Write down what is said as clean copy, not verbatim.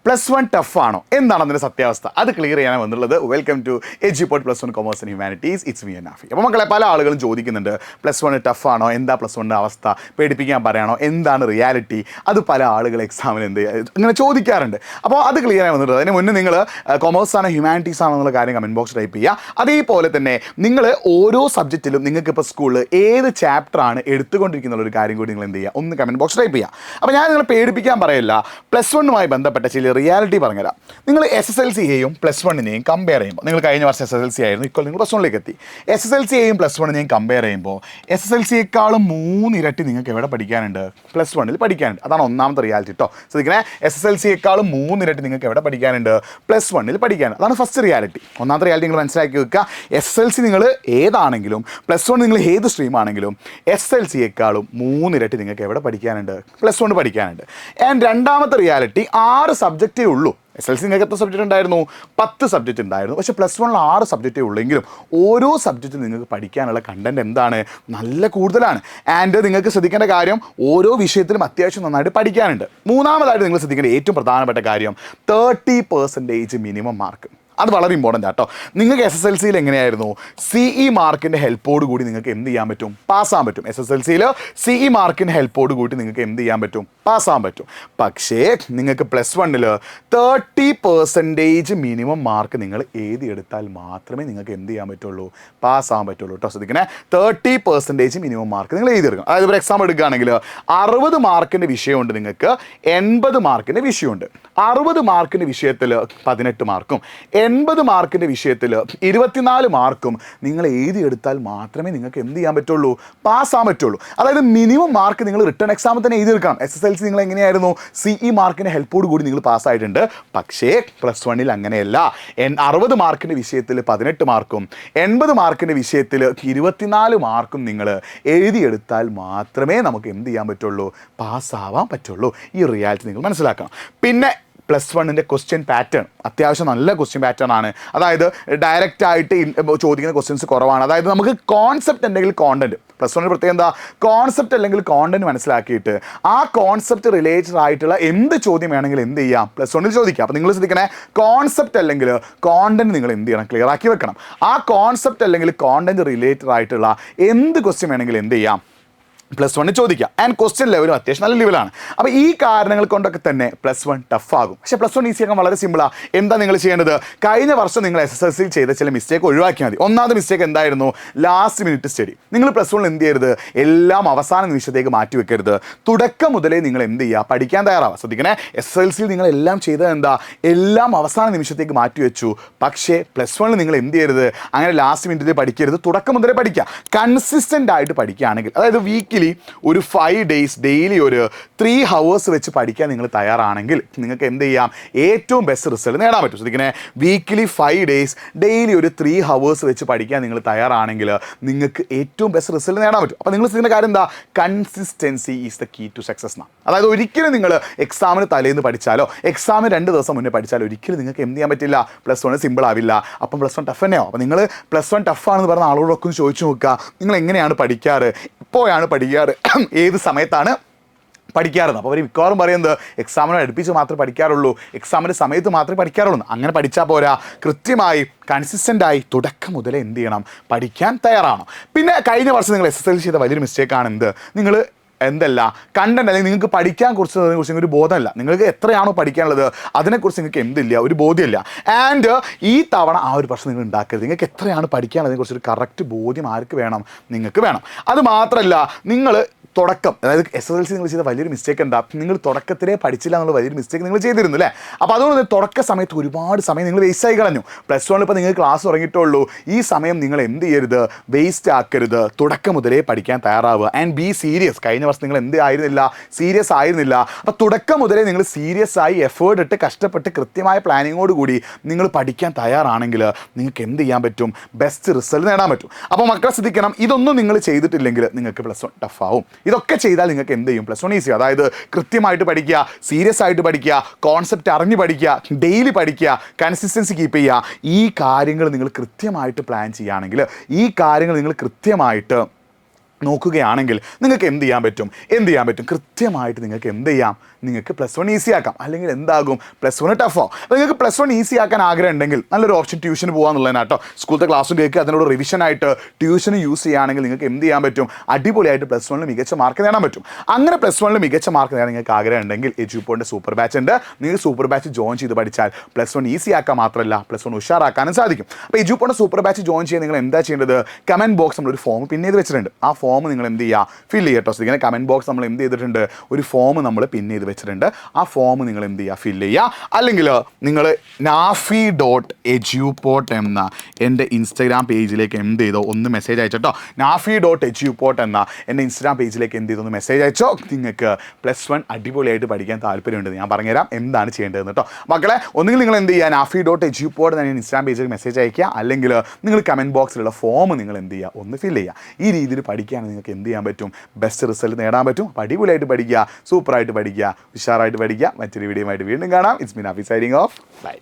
+1 ടഫാണോ എന്താണ് അതിൻ്റെ സത്യാവസ്ഥ? അത് ക്ലിയർ ചെയ്യാനാണ് വന്നുള്ളത്. Welcome to Edupod +1 commerce and humanities. It's me Nafi. അപ്പോൾ മക്കളെ, പല ആളുകളും ചോദിക്കുന്നുണ്ട് +1 ടഫാണോ, എന്താ +1 അവസ്ഥ, പേടിപ്പിക്കാൻ പറയാണോ, എന്താണ് റിയാലിറ്റി? അത് പല ആളുകൾ എക്സാമിന് ഇങ്ങനെ ചോദിക്കാറുണ്ട്. അപ്പോൾ അത് ക്ലിയർ ആയി വന്നിട്ടുള്ളത്. അതിന് മുന്നേ നിങ്ങൾ കൊമേഴ്സ് ആണോ ഹ്യൂമാനിറ്റീസ് ആണോ എന്നുള്ള കാര്യം കമൻറ്റ് ബോക്സ് ടൈപ്പ് ചെയ്യുക. അതേപോലെ തന്നെ നിങ്ങൾ ഓരോ സബ്ജക്റ്റിലും നിങ്ങൾക്ക് ഇപ്പോൾ സ്കൂളിൽ ഏത് ചാപ്റ്ററാണ് എടുത്തുകൊണ്ടിരിക്കുന്ന ഒരു കാര്യം കൂടി നിങ്ങൾ എന്ത് ചെയ്യുക, ഒന്ന് കമൻറ്റ് ബോക്സ് ടൈപ്പ് ചെയ്യുക. അപ്പോൾ ഞാൻ നിങ്ങളെ പേടിപ്പിക്കാൻ പറയില്ല, +1 ബന്ധപ്പെട്ട ചില റിയാലിറ്റി പറഞ്ഞുതരാം. നിങ്ങൾ SSLCയെയും +1നെയും കമ്പയർ ചെയ്യുമ്പോൾ, നിങ്ങൾ കഴിഞ്ഞ വർഷം SSLC ആയിരുന്നു, ഇപ്പോൾ നിങ്ങൾ +1ലേക്ക് എത്തി. SSLCയെയും +1നെയും കമ്പയർ ചെയ്യുമ്പോൾ SSLCയെക്കാളും 3 ഇരട്ടി നിങ്ങൾക്ക് എവിടെ പഠിക്കാനുണ്ട്? +1ൽ പഠിക്കാനുണ്ട്. അതാണ് ഒന്നാമത്തെ റിയാലിറ്റി കേട്ടോ. ശ്രദ്ധിക്കണേ, SSLCയെക്കാളും 3 ഇരട്ടി നിങ്ങൾക്ക് എവിടെ പഠിക്കാനുണ്ട്? +1ൽ പഠിക്കാനുണ്ട്. അതാണ് ഫസ്റ്റ് റിയാലിറ്റി. ഒന്നാമത്തെ റിയാലിറ്റി നിങ്ങൾ മനസ്സിലാക്കി വെക്കുക. SSLC നിങ്ങൾ ഏതാണെങ്കിലും, +1 നിങ്ങൾ ഏത് സ്ട്രീം ആണെങ്കിലും, SSLCയെക്കാളും 3 ഇരട്ടി നിങ്ങൾക്ക് എവിടെ പഠിക്കാനുണ്ട്? +1 പഠിക്കാനുണ്ട്. ആൻഡ് രണ്ടാമത്തെ റിയാലിറ്റി, 6 സബ്ജക്റ്റേ ഉള്ളൂ. SSLC നിങ്ങൾക്ക് എത്ര സബ്ജക്റ്റ് ഉണ്ടായിരുന്നു? 10 സബ്ജക്റ്റ് ഉണ്ടായിരുന്നു. പക്ഷേ +1ൽ 6 സബ്ജക്റ്റേ ഉള്ളെങ്കിലും ഓരോ സബ്ജക്റ്റും നിങ്ങൾക്ക് പഠിക്കാനുള്ള കണ്ടന്റ് എന്താണ്? നല്ല കൂടുതലാണ്. ആൻഡ് നിങ്ങൾക്ക് ശ്രദ്ധിക്കേണ്ട കാര്യം, ഓരോ വിഷയത്തിലും അത്യാവശ്യം നന്നായിട്ട് പഠിക്കാനുണ്ട്. മൂന്നാമതായിട്ട് നിങ്ങൾ ശ്രദ്ധിക്കേണ്ട ഏറ്റവും പ്രധാനപ്പെട്ട കാര്യം, 30% മിനിമം മാർക്ക്. അത് വളരെ ഇമ്പോർട്ടൻ്റ് ആട്ടോ. നിങ്ങൾക്ക് SSLCയിൽ എങ്ങനെയായിരുന്നു? CE മാർക്കിൻ്റെ ഹെൽപ്പോട് കൂടി നിങ്ങൾക്ക് എന്ത് ചെയ്യാൻ പറ്റും? പാസ്സാകാൻ പറ്റും. SSLCയിൽ CE മാർക്കിൻ്റെ ഹെൽപ്പോട് കൂടി നിങ്ങൾക്ക് എന്ത് ചെയ്യാൻ പറ്റും? പാസ്സാകാൻ പറ്റും. പക്ഷേ നിങ്ങൾക്ക് +1ൽ 30% മിനിമം മാർക്ക് നിങ്ങൾ എഴുതിയെടുത്താൽ മാത്രമേ നിങ്ങൾക്ക് എന്ത് ചെയ്യാൻ പറ്റുള്ളൂ? പാസ്സാകാൻ പറ്റുള്ളൂ കേട്ടോ. ശ്രദ്ധിക്കണേ, 30% മിനിമം മാർക്ക് നിങ്ങൾ എഴുതിയെടുക്കണം. അതായത് ഒരു എക്സാം എടുക്കുകയാണെങ്കിൽ 60 മാർക്കിൻ്റെ വിഷയമുണ്ട്, നിങ്ങൾക്ക് 80 മാർക്കിൻ്റെ വിഷയമുണ്ട്. 60 മാർക്കിൻ്റെ വിഷയത്തിൽ 18 മാർക്കും 80 മാർക്കിൻ്റെ വിഷയത്തിൽ 24 മാർക്കും നിങ്ങൾ എഴുതിയെടുത്താൽ മാത്രമേ നിങ്ങൾക്ക് എന്ത് ചെയ്യാൻ പറ്റുള്ളൂ? പാസ്സാകാൻ പറ്റുള്ളൂ. അതായത് മിനിമം മാർക്ക് നിങ്ങൾ റിട്ടേൺ എക്സാമിൽ തന്നെ എഴുതിയെടുക്കണം. SSLC നിങ്ങൾ എങ്ങനെയായിരുന്നു? CE മാർക്കിൻ്റെ ഹെൽപ്പോട് കൂടി നിങ്ങൾ പാസ്സായിട്ടുണ്ട്. പക്ഷേ +1ൽ അങ്ങനെയല്ല. 60 മാർക്കിൻ്റെ വിഷയത്തിൽ 18 മാർക്കും 80 മാർക്കിൻ്റെ വിഷയത്തിൽ 24 മാർക്കും നിങ്ങൾ എഴുതിയെടുത്താൽ മാത്രമേ നമുക്ക് എന്ത് ചെയ്യാൻ പറ്റുള്ളൂ? പാസ്സാവാൻ പറ്റുള്ളൂ. ഈ റിയാലിറ്റി നിങ്ങൾ മനസ്സിലാക്കണം. പിന്നെ +1ൻ്റെ ക്വസ്റ്റ്യൻ പാറ്റേൺ അത്യാവശ്യം നല്ല ക്വസ്റ്റ്യൻ പാറ്റേൺ ആണ്. അതായത് ഡയറക്റ്റായിട്ട് ചോദിക്കുന്ന ക്വസ്റ്റ്യൻസ് കുറവാണ്. അതായത് നമുക്ക് കോൺസെപ്റ്റ് അല്ലെങ്കിൽ കോണ്ടന്റ്, +1ൽ പ്രത്യേകം എന്താ? കോൺസെപ്റ്റ് അല്ലെങ്കിൽ കോണ്ടന്റ് മനസ്സിലാക്കിയിട്ട് ആ കോൺസെപ്റ്റ് റിലേറ്റഡ് ആയിട്ടുള്ള എന്ത് ചോദ്യം വേണമെങ്കിലും എന്ത് ചെയ്യാം? +1ൽ ചോദിക്കാം. അപ്പോൾ നിങ്ങൾ ശ്രദ്ധിക്കണേ, കോൺസെപ്റ്റ് അല്ലെങ്കിൽ കോണ്ടന്റ് നിങ്ങൾ എന്ത് ചെയ്യണം? ക്ലിയർ ആക്കി വെക്കണം. ആ കോൺസെപ്റ്റ് അല്ലെങ്കിൽ കോണ്ടന്റ് റിലേറ്റഡ് ആയിട്ടുള്ള എന്ത് ക്വസ്റ്റ്യൻ വേണമെങ്കിലും എന്ത് ചെയ്യാം? +1 ചോദിക്കാം. ആൻഡ് ക്വസ്റ്റ്യൻ ലെവലും അത്യാവശ്യം നല്ല ലെവലാണ്. അപ്പോൾ ഈ കാരണങ്ങൾ കൊണ്ടൊക്കെ തന്നെ +1 ടഫാകും. പക്ഷേ +1 ഈസിയാക്കാൻ വളരെ സിമ്പിളാണ്. എന്താ നിങ്ങൾ ചെയ്യേണ്ടത്? കഴിഞ്ഞ വർഷം നിങ്ങൾ SSLC ചെയ്ത ചില മിസ്റ്റേക്ക് ഒഴിവാക്കിയാൽ മതി. ഒന്നാമത്തെ മിസ്റ്റേക്ക് എന്തായിരുന്നു? Last minute study. നിങ്ങൾ +1ൽ എന്ത് ചെയ്യരുത്? എല്ലാം അവസാന നിമിഷത്തേക്ക് മാറ്റി വെക്കരുത്. തുടക്കം മുതലേ നിങ്ങൾ എന്ത് ചെയ്യുക? പഠിക്കാൻ തയ്യാറാവുക. ശ്രദ്ധിക്കണേ, SSLCയിൽ നിങ്ങൾ എല്ലാം ചെയ്തത് എന്താ? എല്ലാം അവസാന നിമിഷത്തേക്ക് മാറ്റി വെച്ചു. പക്ഷേ +1ൽ നിങ്ങൾ എന്ത് ചെയ്യരുത്? അങ്ങനെ ലാസ്റ്റ് മിനിറ്റിൽ പഠിക്കരുത്. തുടക്കം മുതലേ പഠിക്കുക. കൺസിസ്റ്റൻ്റ് ആയിട്ട് പഠിക്കുകയാണെങ്കിൽ, അതായത് വീക്കിലി ഒരു 5 ഡേയ്സ് ഡെയിലി ഒരു 3 ഹവേഴ്സ് വെച്ച് പഠിക്കാൻ നിങ്ങൾ തയ്യാറാണെങ്കിൽ നിങ്ങൾക്ക് എന്ത് ചെയ്യാം? ഏറ്റവും ബെസ്റ്റ് റിസൾട്ട് നേടാൻ പറ്റും. ശ്രദ്ധിക്കണേ, വീക്കിലി 5 ഡേയ്സ് ഡെയിലി ഒരു 3 ഹവേഴ്സ് വെച്ച് പഠിക്കാൻ നിങ്ങൾ തയ്യാറാണെങ്കിൽ നിങ്ങൾക്ക് ഏറ്റവും ബെസ്റ്റ് റിസൾട്ട് നേടാൻ പറ്റും. അപ്പോൾ നിങ്ങൾ ശ്രദ്ധിക്കുന്ന കാര്യം എന്താ? Consistency is the key to success എന്നാണ്. അതായത് ഒരിക്കലും നിങ്ങൾ എക്സാമിന് തലേന്ന് പഠിച്ചാലോ എക്സാമിന് 2 ദിവസം മുന്നേ പഠിച്ചാലോ ഒരിക്കലും നിങ്ങൾക്ക് എന്ത് ചെയ്യാൻ പറ്റില്ല? +1 സിമ്പിൾ ആവില്ല. അപ്പം +1 ടഫ് തന്നെയാവും. അപ്പോൾ നിങ്ങൾ +1 ടഫാണെന്ന് പറഞ്ഞ ആളുകളൊക്കെ ഒന്ന് ചോദിച്ചു നോക്കുക, നിങ്ങൾ എങ്ങനെയാണ് പഠിക്കാറ്? എപ്പോഴാണ് പഠിക്കാറ്? ഏത് സമയത്താണ് പഠിക്കാറുണ്ട്? അപ്പോൾ അവർ മിക്കവാറും പറയുന്നത് എക്സാമിനെ അടുപ്പിച്ച് മാത്രമേ പഠിക്കാറുള്ളൂ, എക്സാമിൻ്റെ സമയത്ത് മാത്രമേ പഠിക്കാറുള്ളൂ. അങ്ങനെ പഠിച്ചാൽ പോരാ, കൃത്യമായി കൺസിസ്റ്റൻ്റായി തുടക്കം മുതലേ എന്ത് ചെയ്യണം? പഠിക്കാൻ തയ്യാറാണോ? പിന്നെ കഴിഞ്ഞ വർഷം നിങ്ങൾ SSLC ചെയ്ത വലിയൊരു മിസ്റ്റേക്കാണ് എന്ത്? നിങ്ങൾ എന്തല്ല കണ്ടന്റ്, അല്ലെങ്കിൽ നിങ്ങൾക്ക് പഠിക്കാൻ കുറിച്ച് ഒരു ബോധമല്ല. നിങ്ങൾക്ക് എത്രയാണോ പഠിക്കാനുള്ളത് അതിനെക്കുറിച്ച് നിങ്ങൾക്ക് എന്തില്ല? ഒരു ബോധ്യമില്ല. ആൻഡ് ഈ തവണ ആ ഒരു പ്രശ്നം നിങ്ങൾ ഉണ്ടാക്കരുത്. നിങ്ങൾക്ക് എത്രയാണ് പഠിക്കാനുള്ളതിനെ കുറിച്ചൊരു കറക്റ്റ് ബോധ്യം ആർക്ക് വേണം? നിങ്ങൾക്ക് വേണം. അത് മാത്രമല്ല, നിങ്ങൾ തുടക്കം, അതായത് SSLC നിങ്ങൾ ചെയ്ത വലിയൊരു മിസ്റ്റേക്ക് എന്താ? നിങ്ങൾ തുടക്കത്തിലേ പഠിച്ചില്ല എന്നുള്ള വലിയൊരു മിസ്റ്റേക്ക് നിങ്ങൾ ചെയ്തിരുന്നു അല്ലേ? അപ്പോൾ അതുകൊണ്ട് തുടക്ക സമയത്ത് ഒരുപാട് സമയം നിങ്ങൾ വേസ്റ്റ് ആയി കളഞ്ഞു. +1 ഇപ്പോൾ നിങ്ങൾ ക്ലാസ് തുടങ്ങിയിട്ടുള്ളൂ. ഈ സമയം നിങ്ങൾ എന്ത് ചെയ്യരുത്? വേസ്റ്റ് ആക്കരുത്. തുടക്കം മുതലേ പഠിക്കാൻ തയ്യാറാവുക. And be serious. കഴിഞ്ഞ വർഷം നിങ്ങൾ എന്ത് ആയിരുന്നില്ല? സീരിയസ് ആയിരുന്നില്ല. അപ്പോൾ തുടക്കം മുതലേ നിങ്ങൾ സീരിയസ് ആയി എഫേർട്ട് ഇട്ട് കഷ്ടപ്പെട്ട് കൃത്യമായ പ്ലാനിങ്ങോട് കൂടി നിങ്ങൾ പഠിക്കാൻ തയ്യാറാണെങ്കിൽ നിങ്ങൾക്ക് എന്ത് ചെയ്യാൻ പറ്റും? ബെസ്റ്റ് റിസൾട്ട് നേടാൻ പറ്റും. അപ്പോൾ മക്കളെ ശ്രദ്ധിക്കണം, ഇതൊന്നും നിങ്ങൾ ചെയ്തിട്ടില്ലെങ്കിൽ നിങ്ങൾക്ക് +1 ടഫാവും. ഇതൊക്കെ ചെയ്താൽ നിങ്ങൾക്ക് എന്ത് ചെയ്യും? +1 ഈസി. അതായത് കൃത്യമായിട്ട് പഠിക്കുക, സീരിയസ് ആയിട്ട് പഠിക്കുക, കോൺസെപ്റ്റ് അറിഞ്ഞ് പഠിക്കുക, ഡെയിലി പഠിക്കുക, കൺസിസ്റ്റൻസി കീപ്പ് ചെയ്യുക. ഈ കാര്യങ്ങൾ നിങ്ങൾ കൃത്യമായിട്ട് പ്ലാൻ ചെയ്യുകയാണെങ്കിൽ, ഈ കാര്യങ്ങൾ നിങ്ങൾ കൃത്യമായിട്ട് നോക്കുകയാണെങ്കിൽ നിങ്ങൾക്ക് എന്ത് ചെയ്യാൻ പറ്റും? കൃത്യമായിട്ട് നിങ്ങൾക്ക് എന്ത് ചെയ്യാം? നിങ്ങൾക്ക് +1 ഈസി ആക്കാം. അല്ലെങ്കിൽ എന്താകും, +1 ടഫോ. അപ്പോൾ നിങ്ങൾക്ക് +1 ഈസി ആക്കാൻ ആഗ്രഹം ഉണ്ടെങ്കിൽ നല്ലൊരു ഓപ്ഷൻ ട്യൂഷന് പോകാന്നുള്ളതിനാട്ടോ. സ്കൂളത്തെ ക്ലാസ്സും കേൾക്കുക, അതിനോട് റിവിഷനായിട്ട് ട്യൂഷന് യൂസ് ചെയ്യുകയാണെങ്കിൽ നിങ്ങൾക്ക് എന്ത് ചെയ്യാൻ പറ്റും, അടിപൊളിയായിട്ട് +1 മികച്ച മാർക്ക് നേടാൻ പറ്റും. അങ്ങനെ +1 മികച്ച മാർക്ക് നേടാൻ നിങ്ങൾക്ക് ആഗ്രഹം ഉണ്ടെങ്കിൽ എജ്യൂപോണിൻ്റെ സൂപ്പർ ബാച്ച് ഉണ്ട്. നിങ്ങൾ സൂപ്പർ ബാച്ച് ജോയിൻ ചെയ്ത് പഠിച്ചാൽ +1 ഈസി ആക്കാൻ മാത്രമല്ല +1 ഉഷാറാക്കാനും സാധിക്കും. അപ്പോൾ എജ്യൂപോണിൻ്റെ സൂപ്പർ ബാച്ച് ജോയിൻ ചെയ്യാൻ നിങ്ങൾ എന്താ ചെയ്യേണ്ടത്, കമൻറ്റ് ബോക്സ് നമ്മളൊരു ഫോം പിൻ ചെയ്ത് വെച്ചിട്ടുണ്ട്. ആ ഫോം നിങ്ങൾ എന്ത് ചെയ്യുക, ഫിൽ ചെയ്യുക കേട്ടോ. ഇങ്ങനെ കമൻറ്റ് ബോക്സ് നമ്മൾ എന്ത് ചെയ്തിട്ടുണ്ട്, ഒരു ഫോം നമ്മൾ പിൻ ചെയ്ത് വെച്ചിട്ടുണ്ട്. ആ ഫോം നിങ്ങൾ എന്ത് ചെയ്യുക, ഫിൽ ചെയ്യുക. അല്ലെങ്കിൽ നിങ്ങൾ nafi.eduport എന്ന എൻ്റെ ഇൻസ്റ്റാഗ്രാം പേജിലേക്ക് എന്ത് ചെയ്തോ ഒന്ന് മെസ്സേജ് അയച്ചോ. nafi.eduport എന്ന എൻ്റെ ഇൻസ്റ്റാഗ്രാം പേജിലേക്ക് എന്ത് ചെയ്തോ ഒന്ന് മെസ്സേജ് അയച്ചോ. നിങ്ങൾക്ക് +1 അടിപൊളിയായിട്ട് പഠിക്കാൻ താല്പര്യമുണ്ട്, ഞാൻ പറഞ്ഞുതരാം എന്താണ് ചെയ്യേണ്ടതെന്ന് കേട്ടോ. മക്കളെ, ഒന്നുകിൽ നിങ്ങൾ എന്ത് ചെയ്യുക, nafi.eduport എന്ന ഇൻസ്റ്റാഗ്രാം പേജിലേക്ക് മെസ്സേജ് അയക്കുക. അല്ലെങ്കിൽ നിങ്ങൾ കമൻറ്റ് ബോക്സിലുള്ള ഫോം നിങ്ങൾ എന്ത് ചെയ്യുക, ഒന്ന് ഫിൽ ചെയ്യുക. ഈ രീതിയിൽ പഠിക്കുകയാണെങ്കിൽ നിങ്ങൾക്ക് എന്ത് ചെയ്യാൻ പറ്റും, ബെസ്റ്റ് റിസൾട്ട് നേടാൻ പറ്റും. അപ്പോൾ അടിപൊളിയായിട്ട് പഠിക്കുക, സൂപ്പറായിട്ട് പഠിക്കുക, ഉഷാറായിട്ട് പഠിക്കുക. മറ്റൊരു വീഡിയോയുമായിട്ട് വീണ്ടും കാണാം. It's me Nafi signing off. By.